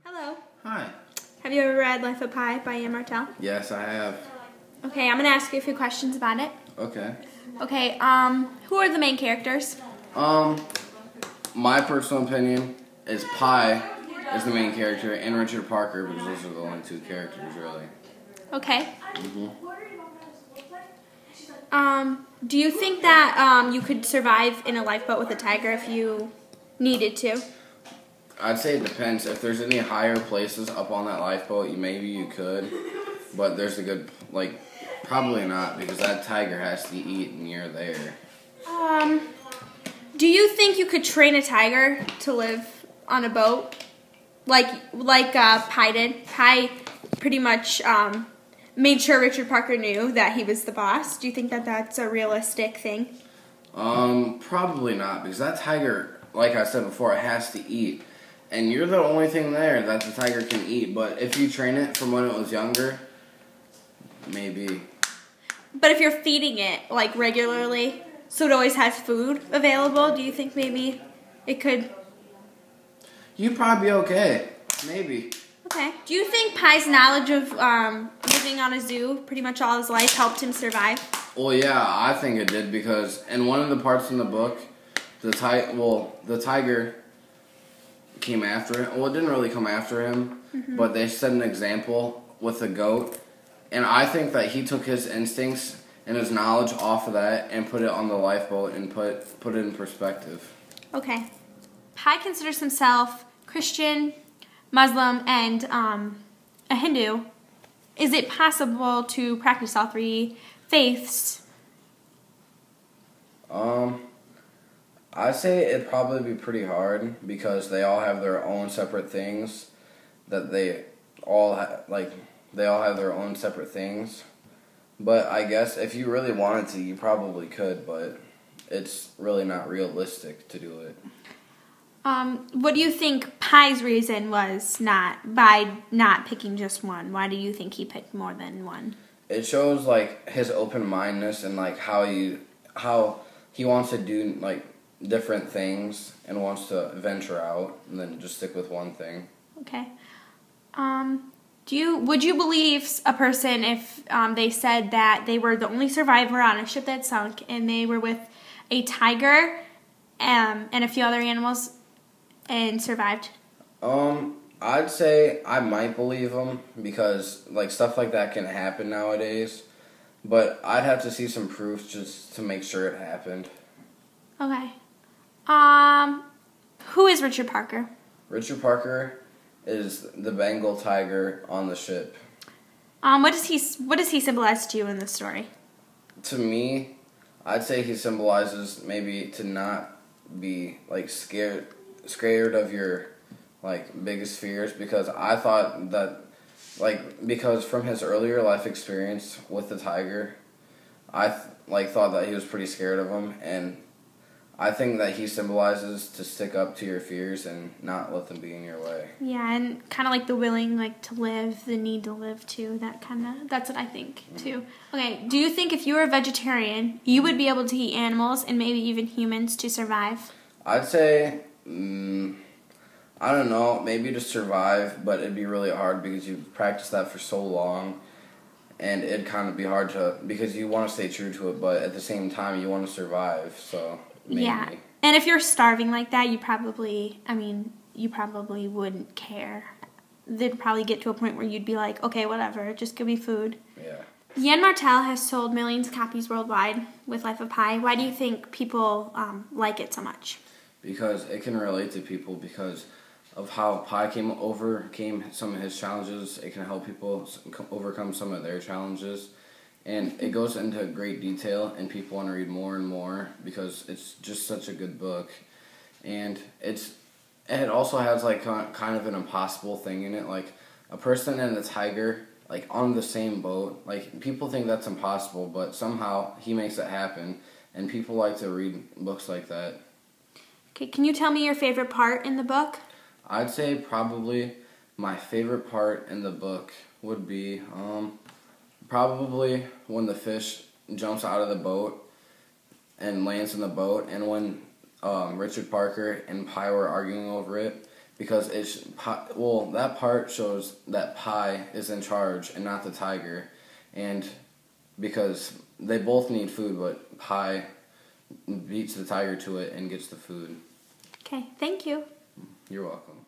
Hello. Hi. Have you ever read Life of Pi by Ian Martell? Yes, I have. Okay, I'm going to ask you a few questions about it. Okay. Okay, who are the main characters? My personal opinion is Pi is the main character and Richard Parker, because those are the only two characters, really. Okay. Do you think that you could survive in a lifeboat with a tiger if you needed to? I'd say it depends. If there's any higher places up on that lifeboat, maybe you could. But there's a good, probably not, because that tiger has to eat and you're there. Do you think you could train a tiger to live on a boat? Like Pi did? Pi pretty much made sure Richard Parker knew that he was the boss. Do you think that that's a realistic thing? Probably not, because that tiger, like I said before, it has to eat. And you're the only thing there that the tiger can eat. But if you train it from when it was younger, maybe. But if you're feeding it, regularly, so it always has food available, do you think maybe it could? You'd probably be okay. Maybe. Okay. Do you think Pi's knowledge of living on a zoo pretty much all his life helped him survive? Well, yeah, I think it did, because in one of the parts in the book, the tiger came after him. Well, it didn't really come after him, but they set an example with the goat. And I think that he took his instincts and his knowledge off of that and put it on the lifeboat and put it in perspective. Okay. Pi considers himself Christian, Muslim, and a Hindu. Is it possible to practice all three faiths? I'd say it'd probably be pretty hard, because they all have their own separate things that they all have their own separate things. But I guess if you really wanted to, you probably could, but it's really not realistic to do it. What do you think Pi's reason was by not picking just one? Why do you think he picked more than one? It shows his open-mindedness and how he wants to do different things and wants to venture out and then just stick with one thing. Okay. Would you believe a person if they said that they were the only survivor on a ship that sunk and they were with a tiger and a few other animals and survived? I'd say I might believe them, because stuff like that can happen nowadays. But I'd have to see some proof just to make sure it happened. Okay. Who is Richard Parker? Richard Parker is the Bengal tiger on the ship. What does he symbolize to you in the story? To me, I'd say he symbolizes maybe to not be scared of your biggest fears, because I thought that because from his earlier life experience with the tiger, I thought that he was pretty scared of him, and I think that he symbolizes to stick up to your fears and not let them be in your way. Yeah, and kind of the willing to live, the need to live too. That's what I think too. Okay, do you think if you were a vegetarian, you would be able to eat animals and maybe even humans to survive? I'd say, I don't know, maybe to survive, but it'd be really hard because you've practiced that for so long, and it'd kind of be hard because you want to stay true to it, but at the same time you want to survive, so maybe. Yeah, and if you're starving like that, you probably wouldn't care. They'd probably get to a point where you'd be like, okay, whatever, just give me food. Yeah. Ian Martell has sold millions of copies worldwide with Life of Pi. Why do you think people like it so much? Because it can relate to people, because of how Pi overcame some of his challenges. It can help people overcome some of their challenges. And it goes into great detail, and people want to read more and more because it's just such a good book. And it also has kind of an impossible thing in it, a person and a tiger on the same boat. People think that's impossible, but somehow he makes it happen, and people like to read books like that. Okay, can you tell me your favorite part in the book? I'd say probably my favorite part in the book would be probably when the fish jumps out of the boat and lands in the boat, and when Richard Parker and Pi were arguing over it, because that part shows that Pi is in charge and not the tiger, and because they both need food, but Pi beats the tiger to it and gets the food. Okay, thank you. You're welcome.